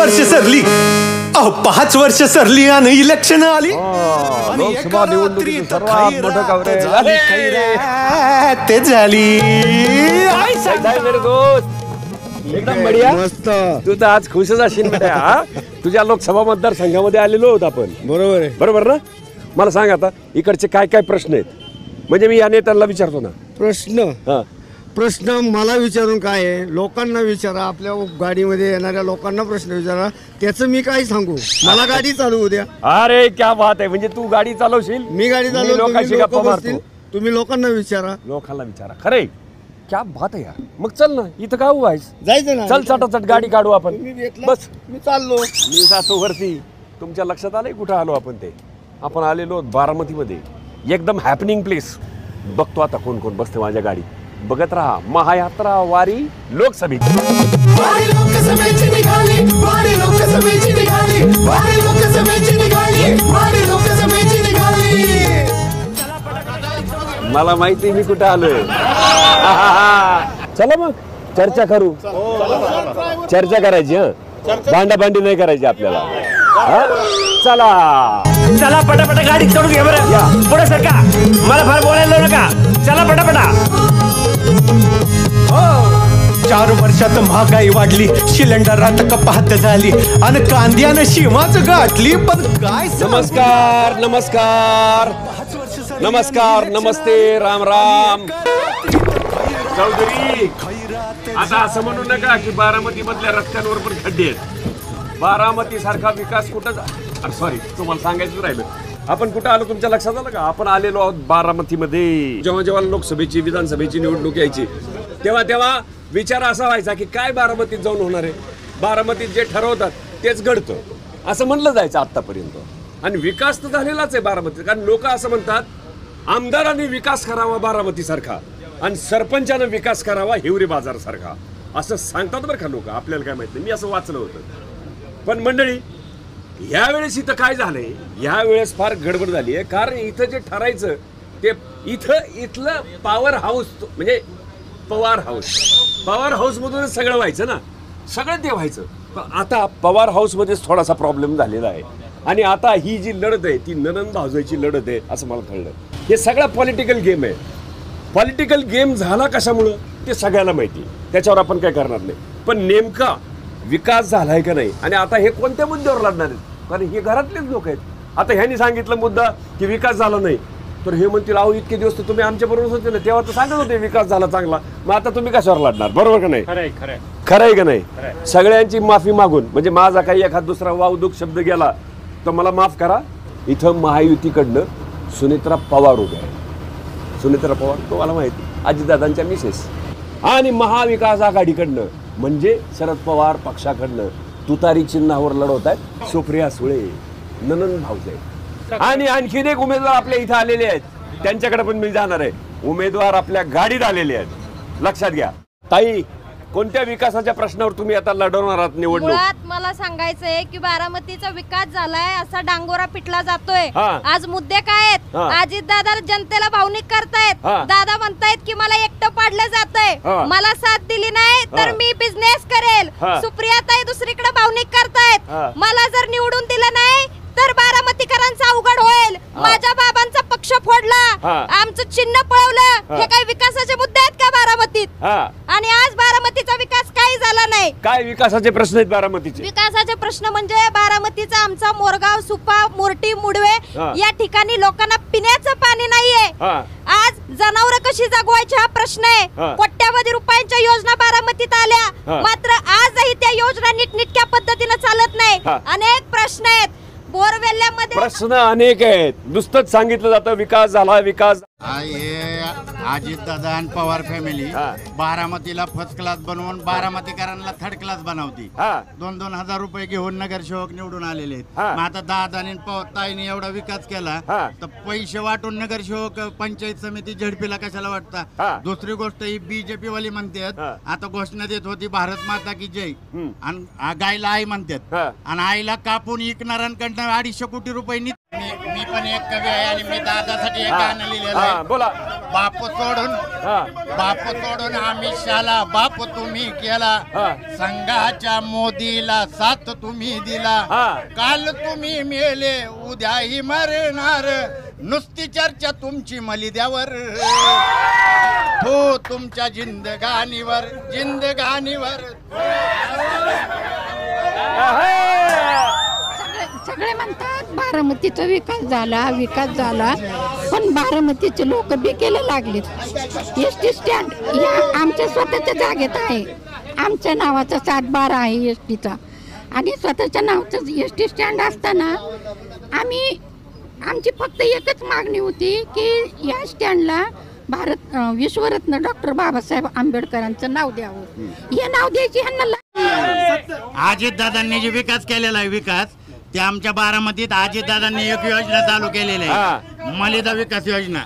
वर्ष सरली, 5 वर्ष सरली आणि इलेक्शन आली. लोकसभा निवडणुकीची सर्वात मोठं कव्हरेज ते झाली. मेरे दोस्त एकदम बढिया. मस्त. तू तर आज खुशच असेल बेटा. तुझ्या लोकसभा मतदारसंघामध्ये आलेलो होत आपण. बरोबर आहे. बरोबर ना. मला सांग आता इकडचे काय काय प्रश्न आहेत, म्हणजे मी या नेत्याला विचारतो ना प्रश्न मला विचारून काय आहे, लोकांना विचारा, आपल्या गाडीमध्ये येणाऱ्या लोकांना प्रश्न विचारा, त्याचं मी काय सांगू. मला गाडी चालवू द्या. अरे क्या बात आहे. म्हणजे तू गाडी चालवशील, मी गाडी चालवू, लोकांशी गप्पा मारतो. तुम्ही लोकांना विचारा. लोकांना विचारा. खरे क्या बात आहे यार. मग चल ना, इथं काय उभा आहेस, जायचं ना. चल चटाचट गाडी काढू आपण. बस मी चाललो. मी जातो वरती. तुमच्या लक्षात आलंय कुठं आलो आपण ते. आपण आलेलो बारामतीमध्ये, एकदम हॅपनिंग प्लेस. बघतो आता कोण कोण बसते माझ्या गाडी. बघत राहा महायात्रा वारी लोकसभेची. मला माहिती मी कुठं आलोय. चला मग चर्चा करू. चर्चा करायची. भांडाभांडी नाही करायची आपल्याला. चला चला पटापटा गाडी चढून घ्या बरं. पुढे सरका, मला फार बोलायला नका. चला पटापटा. 4 वर्षात महागाई वाढली, सिलेंडरात कपात झाली आणि कांद्यानं शिमाच गाठली. पण काय. नमस्कार नमस्कार नमस्कार नमस्ते राम राम. चौधरी आता असं म्हणू नका की बारामती मधल्या रस्त्यांवर पण खड्डे आहेत. बारामती सारखा विकास कुठं. सॉरी, तुम्हाला सांगायचं राहिलं. आपण कुठं आलो तुमच्या लक्षात आलं का. आपण आलेलो आहोत बारामतीमध्ये. जेव्हा जेव्हा लोकसभेची विधानसभेची निवडणूक यायची तेव्हा तेव्हा विचार असा व्हायचा की काय बारामतीत जाऊन होणार आहे. बारामतीत जे ठरवतात तेच घडतं असं म्हणलं जायचं आतापर्यंत. आणि विकास तर झालेलाच आहे बारामतीत. कारण लोक असं म्हणतात आमदारांनी विकास करावा बारामती सारखा आणि सरपंचानं विकास करावा हिवरे बाजार सारखा, असं सांगतात बरं का लोक. आपल्याला काय माहित नाही, मी असं वाचलं होतं. पण मंडळी यावेळेस इथं काय झालंय, यावेळेस फार गडबड झाली आहे. कारण इथं जे ठरायचं ते इथलं पॉवर हाऊस, म्हणजे पवार हाऊस मधूनच सगळं व्हायचं ना. सगळं ते व्हायचं. पण आता पवार हाऊस मध्येच थोडासा प्रॉब्लेम झालेला आहे. आणि आता ही जी लढत आहे ती ननंद भाऊजाईची लढत आहे असं मला कळलं. हे सगळा पॉलिटिकल गेम आहे. पॉलिटिकल गेम झाला कशामुळं ते सगळ्याला माहिती, त्याच्यावर आपण काय करणार नाही. पण नेमका विकास झालाय का नाही, आणि आता हे कोणत्या मुद्द्यावर लढणार आहेत. कारण हे घरातलेच लोक आहेत. आता ह्यांनी सांगितलं मुद्दा की विकास झाला नाही, तर हे म्हणतील अहो इतके दिवस तर तुम्ही आमच्या बरोबर होते ना, तेव्हा तर सांगत होते विकास झाला चांगला, मग आता तुम्ही कशावर लढणार. बरोबर का नाही. खरं आहे का नाही. सगळ्यांची माफी मागून, म्हणजे माझा काही एखाद दुसरा वावदूक शब्द गेला तर मला माफ करा. इथं महायुतीकडनं सुनेत्रा पवार उभे आहे. सुनेत्रा पवार तुम्हाला माहिती, अजितदादांच्या मिसेस. आणि महाविकास आघाडीकडनं म्हणजे शरद पवार पक्षाकडनं तुतारी चिन्हावर लढवत आहेत सुप्रिया सुळे, ननंद भाऊजाई. आणि आणखीन एक उमेदवार आपल्या इथं आलेले आहेत, त्यांच्याकडे पण मी जाणार आहे. उमेदवार आपल्या गाडीत आलेले आहेत. लक्षात घ्या. ताई, कोणत्या विकासाच्या प्रश्नावर तुम्ही आता लढवणार आहात निवडणूक. मुळात मला सांगायचंय की बारामतीचा विकास झालाय असा डांगोरा पिटला जातोय. आज मुद्दे काय आहेत. अजित दादा जनतेला भावनिक करतायत. दादा म्हणतायत की मला एकटं पाडलं जातंय, मला साथ दिली नाही तर मी बिझनेस करेल. सुप्रियाताई दुसरीकडे भावनिक करतायत, मला जर निवडून दिलं नाही तर बारामतीकरांचा अवघड होईल. माझ्या बाबांचा पक्ष फोडला, आमचं चिन्ह पळवलं. हे काही विकासाचे मुद्दे आहेत का बारामतीत. आणि आज बारामतीचा विकास काही झाला नाही. काय विकासाचे प्रश्न आहेत बारामतीचे. विकासाचे प्रश्न म्हणजे बारामतीचा आमचा मोरगाव, सुपा, मोर्टी, मुडवे या ठिकाणी लोकांना पिण्याचं पाणी नाहीये. आज जनावर कशी जगवायची हा प्रश्न आहे. कोट्यावधी रुपयांच्या योजना बारामतीत आल्या, मात्र आजही त्या योजना नीटनेटक्या पद्धतीने चालत नाही. अनेक प्रश्न आहेत. बोरवेल्ल्यामध्ये प्रश्न अनेक आहेत. नुसतंच सांगितलं जातं विकास झाला विकास. अजित दादा आणि पवार फॅमिली बारामतीला फर्स्ट क्लास बनवून बारामतीकरांना थर्ड क्लास बनवती. 2-2 हजार रुपये घेऊन नगरसेवक निवडून आलेले आहेत. मग आता दादानी ताईने एवढा विकास केला तर पैसे वाटून नगरसेवक पंचायत समिती झडपीला कशाला वाटता. दुसरी गोष्ट ही बीजेपी वाली म्हणतात आता घोषणा देत होती भारत माता की जय, आणि गायला आई म्हणतात, आणि आईला कापून विकणाऱ्यांकडनं 250 कोटी रुपये. मी पण एक कवी आहे आणि मी दादासाठी एक गाणं लिहिलेलं आहे. बोला. बाप सोडून अमित-शहाला बाप तुम्ही केला, संघाच्या मोदीला साथ तुम्ही दिला, काल तुम्ही मेले उद्याही मरणार, नुसती चर्चा तुमची मलिद्यावर, हो तुमच्या जिंदगानीवर सगळे म्हणतात बारामतीचा विकास झाला पण बारामतीचे लोक बेकेला लागलेत. एसटी स्टँड या आमच्या स्वतःच्या जागेत आहे, आमच्या नावाचा 7-12 आहे एसटीचा आणि स्वतःच्या नावाचं एसटी स्टँड असताना आमची फक्त एकच मागणी होती की या स्टँडला विश्वरत्न डॉक्टर बाबासाहेब आंबेडकरांचं नाव द्यावं. हे नाव द्यायची ह्यांना. अजितदादांनी जे विकास केलेला आहे ते आमच्या बारामतीत अजितदादांनी एक योजना चालू केलेली आहे, मलिदा विकास योजना.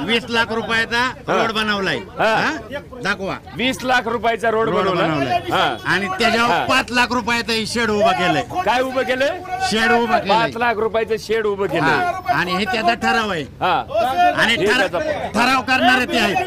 20 लाख रुपयाचा रोड बनवलाय. दाखवा. 20 लाख रुपयाचा रोड बनवलाय आणि त्याच्यावर 5 लाख रुपयाचं शेड उभं केलंय. काय उभं केलंय? शेड उभं केलंय. 5 लाख रुपयाचं शेड उभं केलंय आणि हे त्याचा ठराव आहे आणि ठराव करणारे ते आहेत.